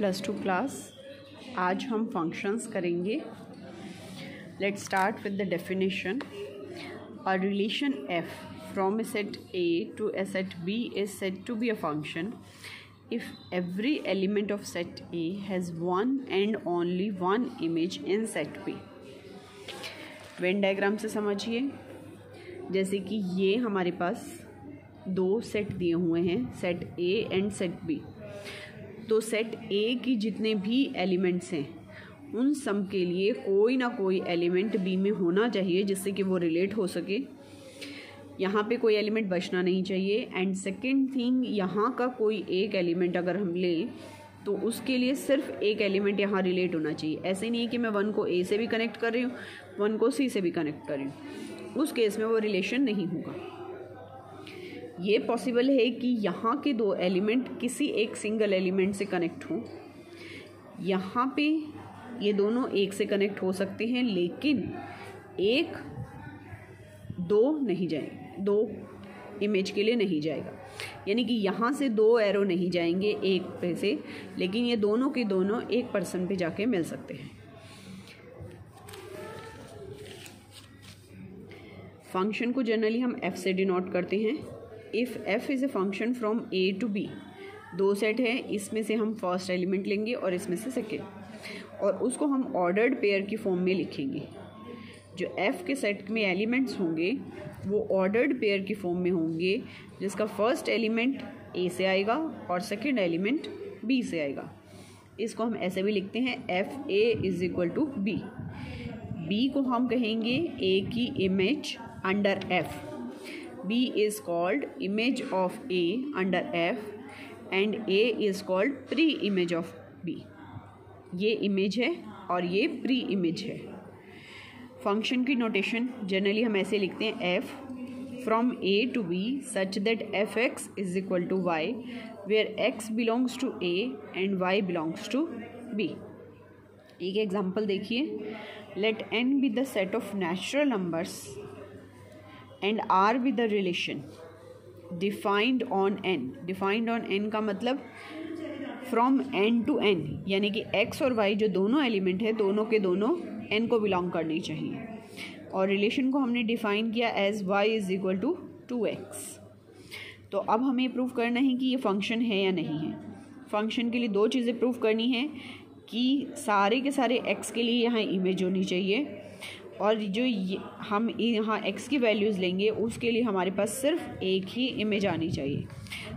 +2 class. आज हम functions करेंगे। Let's start with the definition. A relation f from a set A to a set B is said to be a function if every element of set A has one and only one image in set B। Venn diagram से समझिए, जैसे कि ये हमारे पास दो set दिए हुए हैं, set A and set B। तो सेट A की जितने भी एलिमेंट्स हैं उन सब के लिए कोई ना कोई एलिमेंट B में होना चाहिए जिससे कि वो रिलेट हो सके। यहाँ पे कोई एलिमेंट बचना नहीं चाहिए। एंड सेकेंड थिंग, यहाँ का कोई एक एलिमेंट अगर हम लें तो उसके लिए सिर्फ एक एलिमेंट यहाँ रिलेट होना चाहिए। ऐसे नहीं है कि मैं 1 को A से भी कनेक्ट कर रही हूँ, 1 को C से भी कनेक्ट कर रही हूँ, उस केस में वो रिलेशन नहीं होगा। ये पॉसिबल है कि यहाँ के दो एलिमेंट किसी एक सिंगल एलिमेंट से कनेक्ट हों। यहाँ पे ये दोनों एक से कनेक्ट हो सकते हैं, लेकिन एक दो नहीं जाएंगे, दो इमेज के लिए नहीं जाएगा। यानी कि यहाँ से दो एरो नहीं जाएंगे एक पे से, लेकिन ये दोनों के दोनों एक पर्सन पे जाके मिल सकते हैं। फंक्शन को जनरली हम f से डिनोट करते हैं। If f is a function from A to B, दो सेट है, इसमें से हम फर्स्ट एलिमेंट लेंगे और इसमें से सेकेंड, और उसको हम ऑर्डर्ड पेयर की फॉर्म में लिखेंगे। जो f के सेट में एलिमेंट्स होंगे वो ऑर्डर्ड पेयर की फॉर्म में होंगे, जिसका फर्स्ट एलिमेंट A से आएगा और सेकेंड एलिमेंट B से आएगा। इसको हम ऐसे भी लिखते हैं FA is equal to B। B को हम कहेंगे A की image under F। B is called image of A under F and A is called pre image of B। ये इमेज है और ये प्री इमेज है। फंक्शन की नोटेशन जनरली हम ऐसे लिखते हैं f from A to B such that fx is equal to y where x belongs to A and y belongs to B। एक एग्जांपल देखिए। Let n be the set of natural numbers and r be the relation defined on n। Defined on n का मतलब from n to n, यानी कि x और y जो दोनों element है दोनों के दोनों n को बिलोंग करनी चाहिए। और रिलेशन को हमने डिफाइन किया as y is equal to 2x। तो अब हमें प्रूव करना है कि ये फंक्शन है या नहीं है। फंक्शन के लिए दो चीज़ें प्रूव करनी है कि सारे के सारे x के लिए यहाँ इमेज होनी चाहिए, और जो हम यहाँ x की वैल्यूज़ लेंगे उसके लिए हमारे पास सिर्फ एक ही इमेज आनी चाहिए।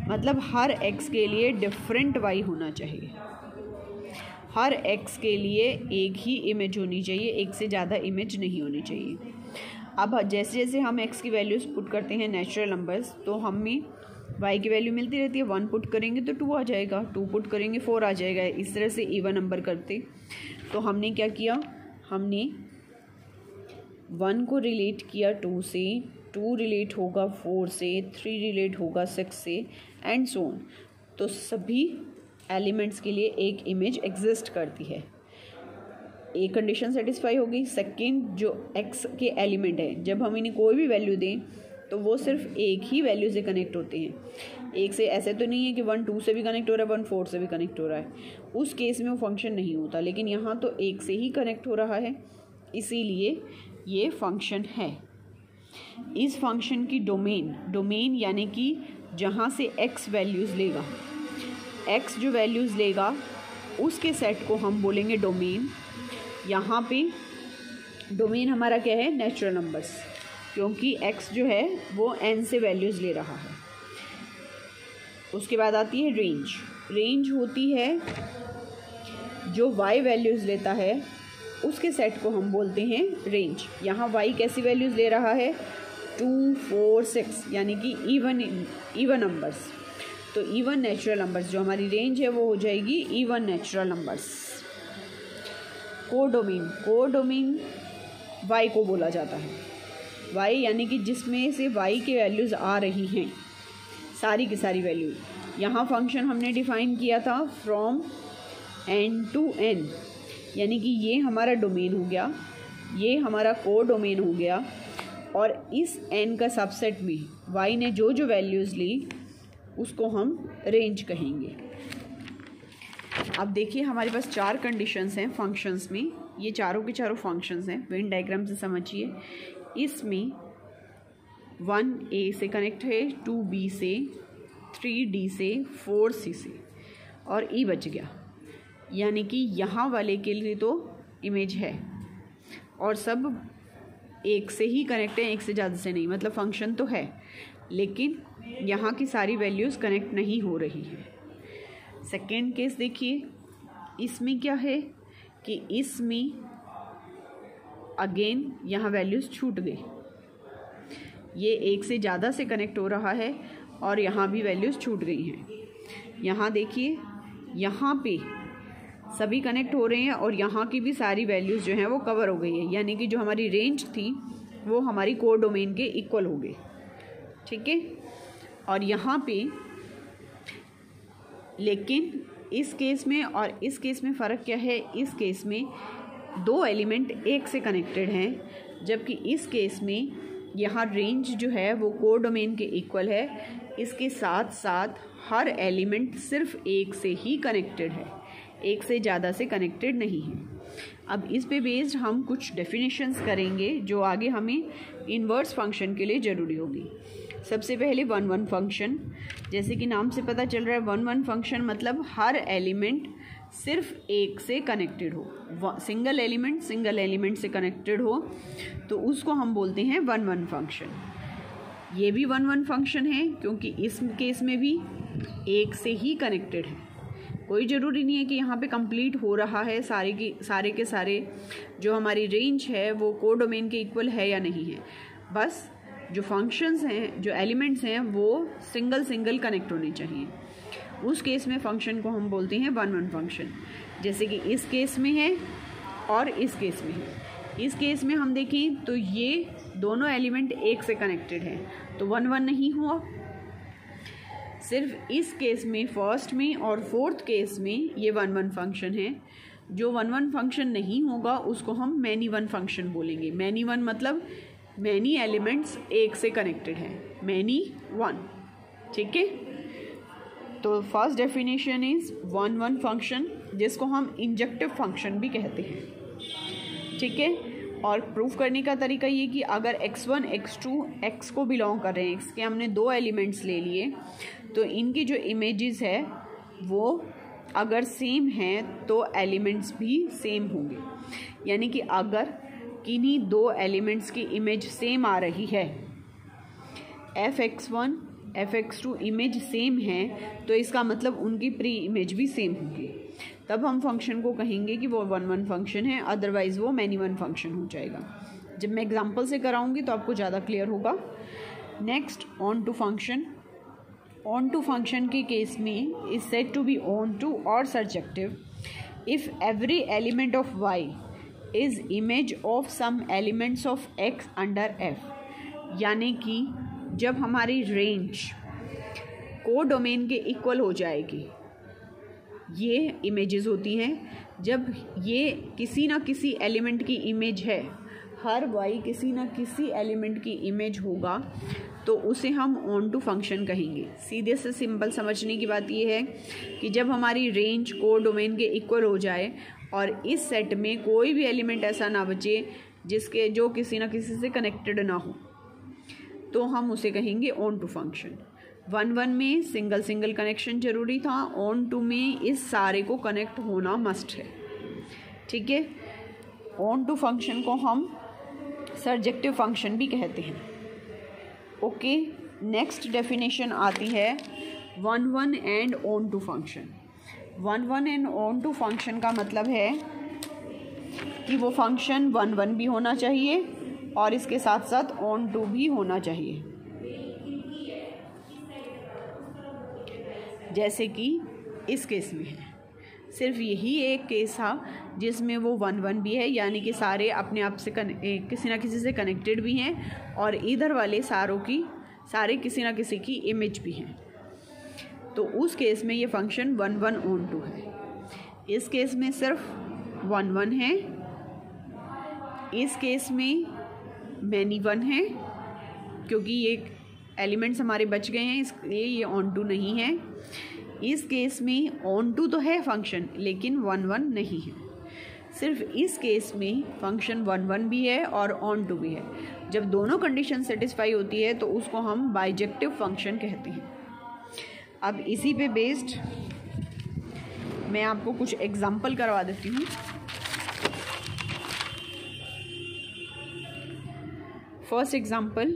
मतलब हर x के लिए डिफरेंट y होना चाहिए। हर x के लिए एक ही इमेज होनी चाहिए, एक से ज़्यादा इमेज नहीं होनी चाहिए। अब जैसे जैसे हम x की वैल्यूज़ पुट करते हैं नेचुरल नंबर्स, तो हमें y की वैल्यू मिलती रहती है। 1 पुट करेंगे तो 2 आ जाएगा, 2 पुट करेंगे 4 आ जाएगा। इस तरह से इवन नंबर करते। तो हमने क्या किया, हमने 1 को रिलेट किया 2 से, 2 रिलेट होगा 4 से, 3 रिलेट होगा 6 से, एंड सो ऑन। तो सभी एलिमेंट्स के लिए एक इमेज एग्जिस्ट करती है। एक कंडीशन सेटिस्फाई होगी। सेकंड, जो x के एलिमेंट हैं, जब हम इन्हें कोई भी वैल्यू दें तो वो सिर्फ एक ही वैल्यू से कनेक्ट होते हैं। एक से ऐसे तो नहीं है कि 1 2 से भी कनेक्ट हो रहा है, 1 4 से भी कनेक्ट हो रहा है, उस केस में वो फंक्शन नहीं होता। लेकिन यहाँ तो एक से ही कनेक्ट हो रहा है, इसीलिए ये फंक्शन है। इस फंक्शन की डोमेन यानी कि जहाँ से x वैल्यूज़ लेगा, x जो वैल्यूज़ लेगा उसके सेट को हम बोलेंगे डोमेन। यहाँ पे डोमेन हमारा क्या है, नेचुरल नंबर्स, क्योंकि x जो है वो n से वैल्यूज़ ले रहा है। उसके बाद आती है रेंज। रेंज होती है जो y वैल्यूज़ लेता है उसके सेट को हम बोलते हैं रेंज। यहाँ y कैसी वैल्यूज़ ले रहा है, 2 4 6, यानी कि इवन नंबर्स। तो इवन नेचुरल नंबर्स जो हमारी रेंज है वो हो जाएगी even natural numbers. Codomain y को बोला जाता है। y यानी कि जिसमें से y के वैल्यूज़ आ रही हैं, सारी की सारी वैल्यू। यहाँ फंक्शन हमने डिफ़ाइन किया था फ्रॉम n टू n, यानी कि ये हमारा डोमेन हो गया, ये हमारा कोडोमेन हो गया, और इस n का सबसेट में y ने जो जो वैल्यूज़ ली उसको हम रेंज कहेंगे। अब देखिए हमारे पास 4 कंडीशंस हैं फंक्शंस में, ये चारों के चारों फंक्शंस हैं, वेन डायग्राम से समझिए। इसमें 1A से कनेक्ट है, 2B से, 3D से, 4C से और E बच गया। यानी कि यहाँ वाले के लिए तो इमेज है और सब एक से ही कनेक्ट है, एक से ज़्यादा से नहीं, मतलब फंक्शन तो है लेकिन यहाँ की सारी वैल्यूज़ कनेक्ट नहीं हो रही है। सेकेंड केस देखिए, इसमें क्या है कि इसमें अगेन यहाँ वैल्यूज़ छूट गई, ये एक से ज़्यादा से कनेक्ट हो रहा है और यहाँ भी वैल्यूज़ छूट गई हैं। यहाँ देखिए यहाँ पे सभी कनेक्ट हो रहे हैं और यहाँ की भी सारी वैल्यूज़ जो हैं वो कवर हो गई है, यानी कि जो हमारी रेंज थी वो हमारी कोर डोमेन के इक्वल हो गई। ठीक है, और यहाँ पे लेकिन इस केस में और इस केस में फ़र्क क्या है, इस केस में 2 एलिमेंट एक से कनेक्टेड हैं, जबकि इस केस में यहाँ रेंज जो है वो कोर डोमेन के इक्वल है। इसके साथ साथ हर एलिमेंट सिर्फ एक से ही कनेक्टेड है, एक से ज़्यादा से कनेक्टेड नहीं है। अब इस पे बेस्ड हम कुछ डेफिनेशंस करेंगे जो आगे हमें इन्वर्स फंक्शन के लिए ज़रूरी होगी। सबसे पहले 1-1 फंक्शन, जैसे कि नाम से पता चल रहा है 1-1 फंक्शन मतलब हर एलिमेंट सिर्फ एक से कनेक्टेड हो, सिंगल एलिमेंट से कनेक्टेड हो तो उसको हम बोलते हैं 1-1 फंक्शन। ये भी 1-1 फंक्शन है क्योंकि इस केस में भी एक से ही कनेक्टेड है। कोई ज़रूरी नहीं है कि यहाँ पे कंप्लीट हो रहा है सारे के सारे जो हमारी रेंज है वो कोर डोमेन के इक्वल है या नहीं है, बस जो फंक्शंस हैं, जो एलिमेंट्स हैं वो सिंगल कनेक्ट होने चाहिए। उस केस में फंक्शन को हम बोलते हैं 1-1 फंक्शन, जैसे कि इस केस में है और इस केस में है। इस केस में हम देखें तो ये दोनों एलिमेंट एक से कनेक्टेड हैं तो 1-1 नहीं हुआ। सिर्फ इस केस में फर्स्ट में और फोर्थ केस में ये 1-1 फंक्शन है। जो 1-1 फंक्शन नहीं होगा उसको हम मैनी वन फंक्शन बोलेंगे। मैनी वन मतलब मैनी एलिमेंट्स एक से कनेक्टेड हैं, मैनी वन। ठीक है, तो फर्स्ट डेफिनेशन इज 1-1 फंक्शन, जिसको हम इंजेक्टिव फंक्शन भी कहते हैं। ठीक है, और प्रूफ करने का तरीका ये कि अगर x1 x2 x को बिलोंग कर रहे हैं, x के हमने 2 एलिमेंट्स ले लिए तो इनकी जो इमेजेस है वो अगर सेम हैं तो एलिमेंट्स भी सेम होंगे। यानी कि अगर किन्हीं 2 एलिमेंट्स की इमेज सेम आ रही है, fx1 fx2 इमेज सेम है तो इसका मतलब उनकी प्री इमेज भी सेम होगी, तब हम फंक्शन को कहेंगे कि वो 1-1 फंक्शन है, अदरवाइज़ वो मैनी वन फंक्शन हो जाएगा। जब मैं एग्जांपल से कराऊंगी तो आपको ज़्यादा क्लियर होगा। Next, onto function. Onto function के केस में is said to be onto और surjective if every element of y is image of some elements of x under f। यानी कि जब हमारी रेंज कोर डोमेन के equal हो जाएगी, ये इमेजेस होती हैं जब ये किसी ना किसी एलिमेंट की इमेज है, हर y किसी ना किसी एलिमेंट की इमेज होगा तो उसे हम ऑन टू फंक्शन कहेंगे। सीधे से सिंपल समझने की बात यह है कि जब हमारी रेंज कोर डोमेन के इक्वल हो जाए और इस सेट में कोई भी एलिमेंट ऐसा ना बचे जो किसी ना किसी से कनेक्टेड ना हो, तो हम उसे कहेंगे ऑन टू फंक्शन। 1-1 में सिंगल कनेक्शन जरूरी था, ऑन टू में इस सारे को कनेक्ट होना मस्ट है। ठीक है, ऑन टू फंक्शन को हम सर्जेक्टिव फंक्शन भी कहते हैं। ओके, नेक्स्ट डेफिनेशन आती है 1-1 and onto function. 1-1 and onto function का मतलब है कि वो फंक्शन 1-1 भी होना चाहिए और इसके साथ साथ ऑन टू भी होना चाहिए। जैसे कि इस केस में है, सिर्फ यही एक केस था जिसमें वो 1-1 भी है, यानी कि सारे अपने आप से किसी ना किसी से कनेक्टेड भी हैं और इधर वाले सारे किसी ना किसी की इमेज भी हैं। तो उस केस में ये फंक्शन 1-1 ऑन टू है। इस केस में सिर्फ 1-1 है, इस केस में मैनी वन है क्योंकि ये एलिमेंट्स हमारे बच गए हैं, इसलिए ये ऑन टू नहीं है। इस केस में ऑन टू तो है फंक्शन लेकिन 1 1 नहीं है। सिर्फ इस केस में फंक्शन 1 1 भी है और ऑन टू भी है। जब दोनों कंडीशन सेटिस्फाई होती है तो उसको हम बाइजेक्टिव फंक्शन कहते हैं। अब इसी पे बेस्ड मैं आपको कुछ एग्जांपल करवा देती हूँ। First example,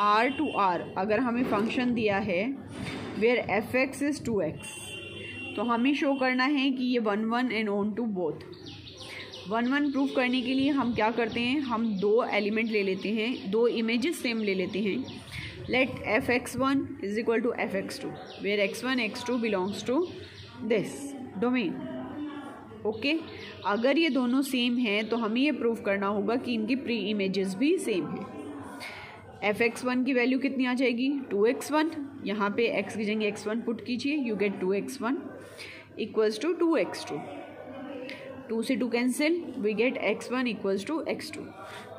r to r अगर हमें फंक्शन दिया है वेयर fx इज़ 2x, तो हमें शो करना है कि ये 1 1 and onto both. 1 1 proof करने के लिए हम क्या करते हैं, हम दो एलिमेंट ले लेते हैं, दो इमेजेस सेम ले लेते हैं। Let fx1 is equal to fx2 where x1 x2 belongs to this domain. Okay, अगर ये दोनों सेम हैं तो हमें ये प्रूफ करना होगा कि इनकी प्री इमेजेस भी सेम हैं। fx1 की वैल्यू कितनी आ जाएगी, 2x1। यहाँ पे x की जगह x1 पुट कीजिए, you get 2x1 equals to 2x2। 2 से 2 cancel, we get x1 equals to x2।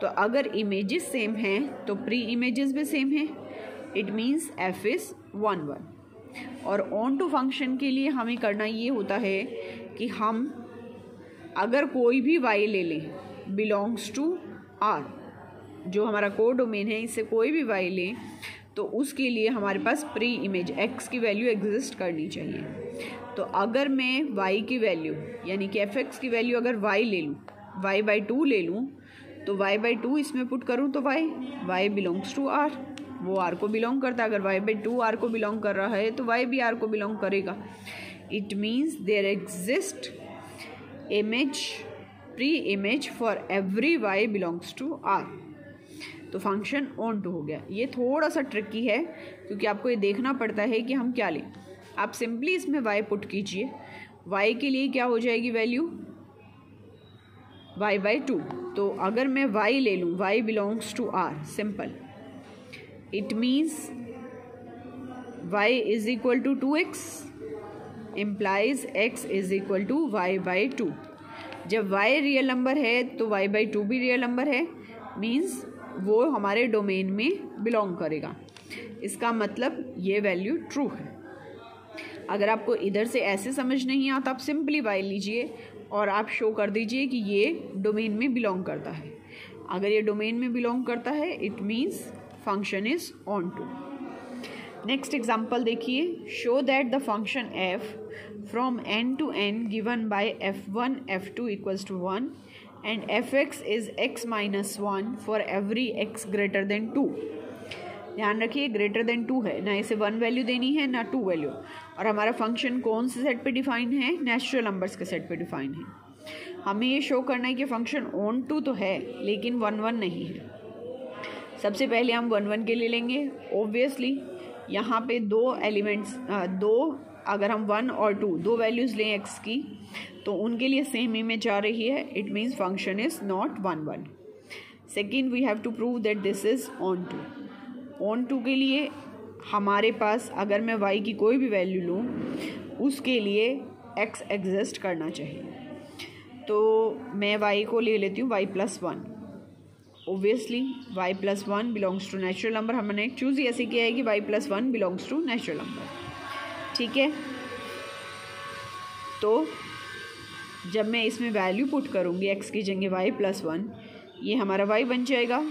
तो अगर इमेजेस सेम हैं तो प्री इमेजेस भी सेम हैं। It means f is 1 1। और ऑन टू फंक्शन के लिए हमें करना ये होता है कि हम अगर कोई भी y ले लें बिलोंग्स टू r, जो हमारा कोड डोमेन है, इससे कोई भी y लें तो उसके लिए हमारे पास प्री इमेज x की वैल्यू एग्जिस्ट करनी चाहिए। तो अगर मैं y की वैल्यू यानी कि fx की वैल्यू अगर y ले लूँ, y/2 ले लूँ, तो y/2 इसमें पुट करूँ तो y बिलोंग्स टू r, वो r को बिलोंग करता है। अगर y/2 r को बिलोंग कर रहा है तो y भी r को बिलोंग करेगा। It means there exist image, pre image for every y belongs to r। तो फंक्शन ऑन टू हो गया। ये थोड़ा सा ट्रिकी है क्योंकि आपको ये देखना पड़ता है कि हम क्या लें। आप सिंपली इसमें y पुट कीजिए, y के लिए क्या हो जाएगी वैल्यू, y/2। तो अगर मैं y ले लूँ, y belongs to r, simple, it means y is equal to 2x implies x is equal to y/2। जब y रियल नंबर है तो y/2 भी रियल नंबर है, मीन्स वो हमारे डोमेन में बिलोंग करेगा। इसका मतलब ये वैल्यू ट्रू है। अगर आपको इधर से ऐसे समझ नहीं आता, आप सिंपली y लीजिए और आप शो कर दीजिए कि ये डोमेन में बिलोंग करता है। अगर ये डोमेन में बिलोंग करता है it means function is onto. Next example देखिए, show that the function f from n to n given by f1 f2 equals to 1 and fx is x minus 1 for every x greater than 2। ध्यान रखिए greater than 2 है, ना इसे 1 value देनी है ना 2 value. और हमारा फंक्शन कौन से सेट पे डिफाइन है, नेचुरल नंबर्स के सेट पे डिफाइन है। हमें ये शो करना है कि फंक्शन ऑन टू तो है लेकिन 1 1 नहीं है। सबसे पहले हम 1 1 के लिए लेंगे। ऑब्वियसली यहाँ पे दो एलिमेंट्स, अगर हम 1 और 2 दो वैल्यूज़ लें x की तो उनके लिए सेम इमेज आ रही है। It means function is not 1 1। Second, we have to prove that this is onto. Onto के लिए हमारे पास अगर मैं y की कोई भी वैल्यू लूँ उसके लिए x एग्जिस्ट करना चाहिए। तो मैं y को ले लेती हूँ y+1। Obviously y+1 belongs to natural number. हमने चूज़ ही ऐसे किया है कि y+1 belongs to natural number. ठीक है, तो जब मैं इसमें वैल्यू पुट करूँगी x की जगह y+1, ये हमारा y बन जाएगा।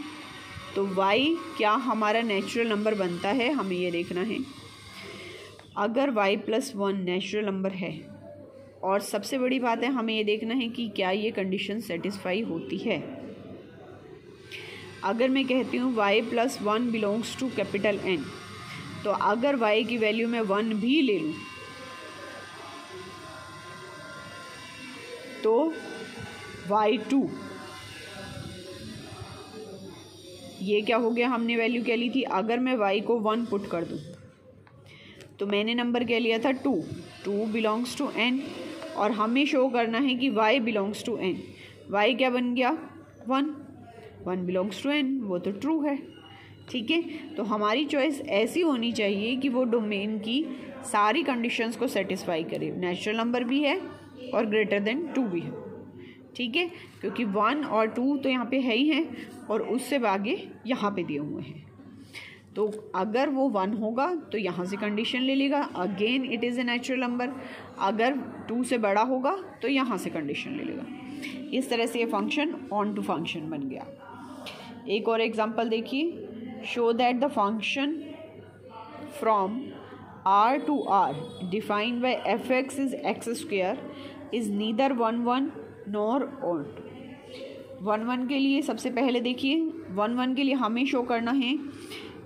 तो y क्या हमारा नेचुरल नंबर बनता है, हमें ये देखना है। अगर y+1 नेचुरल नंबर है, और सबसे बड़ी बात है हमें ये देखना है कि क्या ये कंडीशन सेटिस्फाई होती है। अगर मैं कहती हूँ y+1 belongs to capital N, तो अगर y की वैल्यू मैं 1 भी ले लूँ तो y2, ये क्या हो गया, हमने वैल्यू क्या ली थी, अगर मैं y को 1 पुट कर दूँ तो मैंने नंबर क्या लिया था 2 बिलोंग्स टू n, और हमें शो करना है कि y belongs to n। y क्या बन गया 1 बिलोंग्स टू n, वो तो ट्रू है। ठीक है, तो हमारी चॉइस ऐसी होनी चाहिए कि वो डोमेन की सारी कंडीशंस को सेटिस्फाई करे, नेचुरल नंबर भी है और ग्रेटर देन 2 भी है। ठीक है, क्योंकि 1 और 2 तो यहाँ पे है ही हैं और उससे आगे यहाँ पे दिए हुए हैं। तो अगर वो 1 होगा तो यहाँ से कंडीशन ले लेगा, again it is a natural number. अगर 2 से बड़ा होगा तो यहाँ से कंडीशन ले लेगा। इस तरह से ये फंक्शन ऑन टू फंक्शन बन गया। एक और एग्जांपल देखिए, show that the function from r to r defined by fx is x square is neither 1 1 nor odd। 1 1 के लिए सबसे पहले देखिए, 1 1 के लिए हमें शो करना है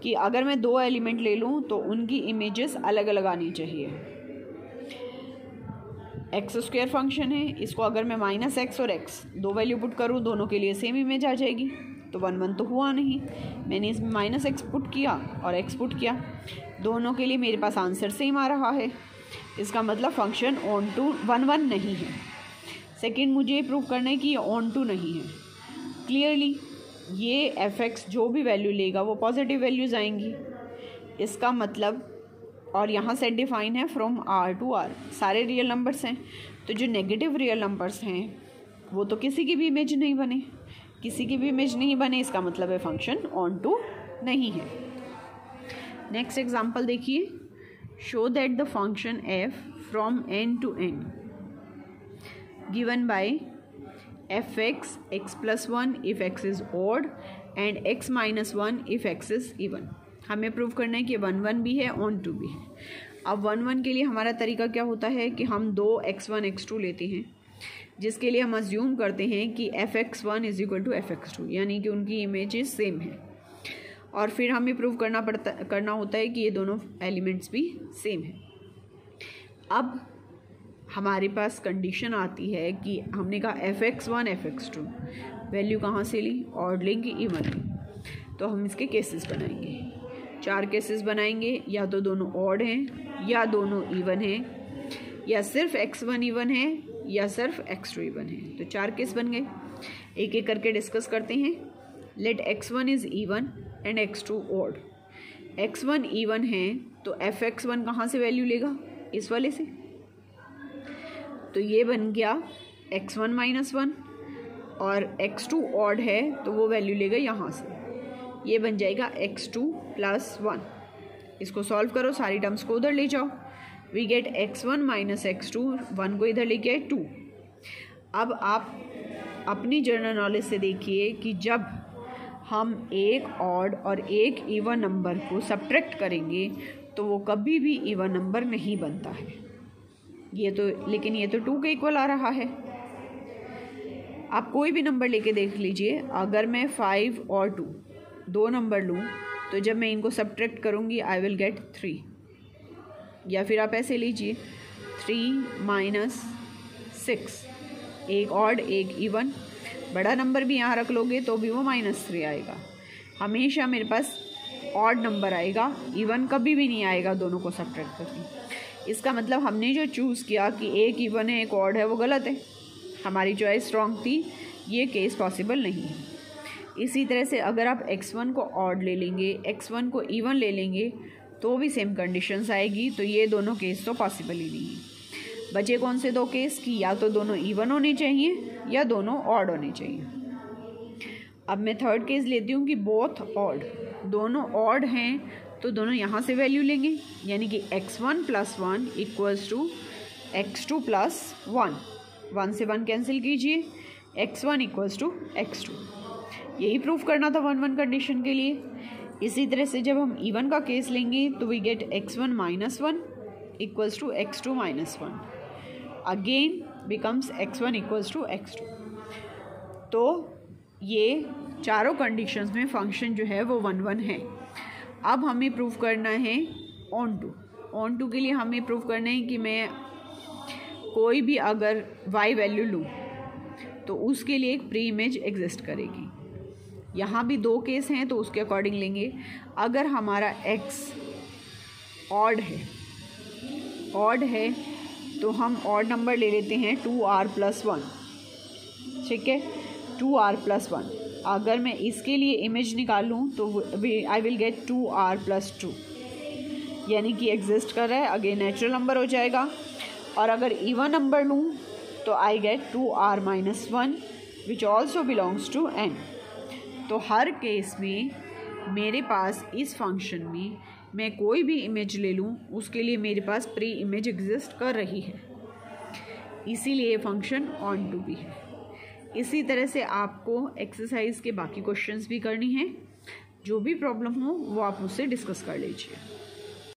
कि अगर मैं 2 एलिमेंट ले लूँ तो उनकी इमेजेस अलग अलग आनी चाहिए। एक्स स्क्वायर फंक्शन है, इसको अगर मैं -x और x 2 वैल्यू पुट करूँ, दोनों के लिए सेम इमेज आ जाएगी। तो 1 1 तो हुआ नहीं, मैंने इसमें -x पुट किया और x पुट किया, दोनों के लिए मेरे पास आंसर सेम आ रहा है। इसका मतलब फंक्शन ऑन टू 1 1 नहीं है। सेकंड, मुझे प्रूव करना है कि ये ऑन टू नहीं है। क्लियरली ये fx जो भी वैल्यू लेगा वो पॉजिटिव वैल्यूज़ आएंगी, इसका मतलब। और यहाँ सेट डिफाइन है फ्रॉम r to r, सारे रियल नंबर्स हैं, तो जो नेगेटिव रियल नंबर्स हैं वो तो किसी की भी इमेज नहीं बने, किसी की भी इमेज नहीं बने, इसका मतलब है फंक्शन ऑन टू नहीं है। नेक्स्ट एग्जांपल देखिए, show that the function f from n to n given bye fx x plus 1 if x is odd and x minus 1 if x is even। हमें prove करना है कि 1 1 भी है, on to भी है। अब 1 1 के लिए हमारा तरीका क्या होता है कि हम 2 x1 x2 लेते हैं, जिसके लिए हम अज्यूम करते हैं कि fx1 is equal to fx2, यानी कि उनकी इमेजेस सेम है। और फिर हमें प्रूव करना होता है कि ये दोनों एलिमेंट्स भी सेम हैं। अब हमारे पास कंडीशन आती है कि हमने कहा fx1 fx2, वैल्यू कहाँ से ली, ऑड लेंगे इवन ली, तो हम इसके केसेस बनाएंगे। 4 केसेस बनाएंगे, या तो दोनों ऑड हैं, या दोनों इवन हैं, या सिर्फ x1 इवन है, या सिर्फ x2 इवन है। तो 4 केस बन गए, एक एक करके डिस्कस करते हैं। Let x1 is even and x2 odd. x1 even है तो fx1 कहाँ से वैल्यू लेगा, इस वाले से, तो ये बन गया x1 - 1, और x2 ऑड है तो वो वैल्यू लेगा यहाँ से, ये बन जाएगा x2 + 1। इसको सॉल्व करो, सारी टर्म्स को उधर ले जाओ, वी गेट x1 - x2, 1 को इधर लेके आए 2। अब आप अपनी जनरल नॉलेज से देखिए कि जब हम एक ऑड और एक इवन नंबर को सब्ट्रैक्ट करेंगे तो वो कभी भी इवन नंबर नहीं बनता है। लेकिन ये तो 2 के इक्वल आ रहा है। आप कोई भी नंबर लेके देख लीजिए, अगर मैं 5 और 2 दो नंबर लूँ तो जब मैं इनको सब्ट्रैक्ट करूँगी आई विल गेट 3। या फिर आप ऐसे लीजिए 3 - 6, एक ऑड एक इवन, बड़ा नंबर भी यहाँ रख लोगे तो भी वो -3 आएगा। हमेशा मेरे पास ऑड नंबर आएगा, इवन कभी भी नहीं आएगा दोनों को सब्ट्रैक्ट करके। इसका मतलब हमने जो चूज़ किया कि एक इवन है एक ऑड है वो गलत है, हमारी चॉइस रॉन्ग थी, ये केस पॉसिबल नहीं है। इसी तरह से अगर आप x1 को ऑड ले लेंगे, x1 को इवन ले लेंगे तो भी सेम कंडीशंस आएगी, तो ये दोनों केस तो पॉसिबल ही नहीं है। बचे कौन से 2 केस कि या तो दोनों इवन होने चाहिए या दोनों ऑड होने चाहिए। अब मैं थर्ड केस लेती हूँ कि बोथ ऑड, दोनों ऑड हैं तो दोनों यहाँ से वैल्यू लेंगे, यानी कि x1 + 1 इक्वल्स टू x2 + 1, 1 से 1 कैंसिल कीजिए, x1 इक्वल्स टू x2। यही प्रूफ करना था 1 1 कंडीशन के लिए। इसी तरह से जब हम इवन का केस लेंगे तो we get x1 - 1 equals to x2 - 1, again becomes x1 equals to x2। तो ये चारों कंडीशंस में फंक्शन जो है वो 1 1 है। अब हमें प्रूफ करना है ऑन टू के लिए हमें प्रूफ करना है कि मैं कोई भी अगर y वैल्यू लूँ तो उसके लिए एक प्री इमेज एग्जिस्ट करेगी। यहाँ भी 2 केस हैं तो उसके अकॉर्डिंग लेंगे। अगर हमारा x ऑड है तो हम ऑड नंबर ले लेते हैं 2r + 1, ठीक है, 2r + 1। अगर मैं इसके लिए इमेज निकालूं तो आई विल गेट 2r + 2, यानी कि एग्जिस्ट कर रहा है, अगेन नेचुरल नंबर हो जाएगा। और अगर इवन नंबर लूँ तो I get 2r - 1 which also belongs to n। तो हर केस में मेरे पास इस फंक्शन में मैं कोई भी इमेज ले लूँ उसके लिए मेरे पास प्री इमेज एग्जिस्ट कर रही है, इसीलिए ये फंक्शन ऑन टू बी है। इसी तरह से आपको एक्सरसाइज के बाकी क्वेश्चंस भी करनी है। जो भी प्रॉब्लम हो वो आप मुझसे डिस्कस कर लीजिए।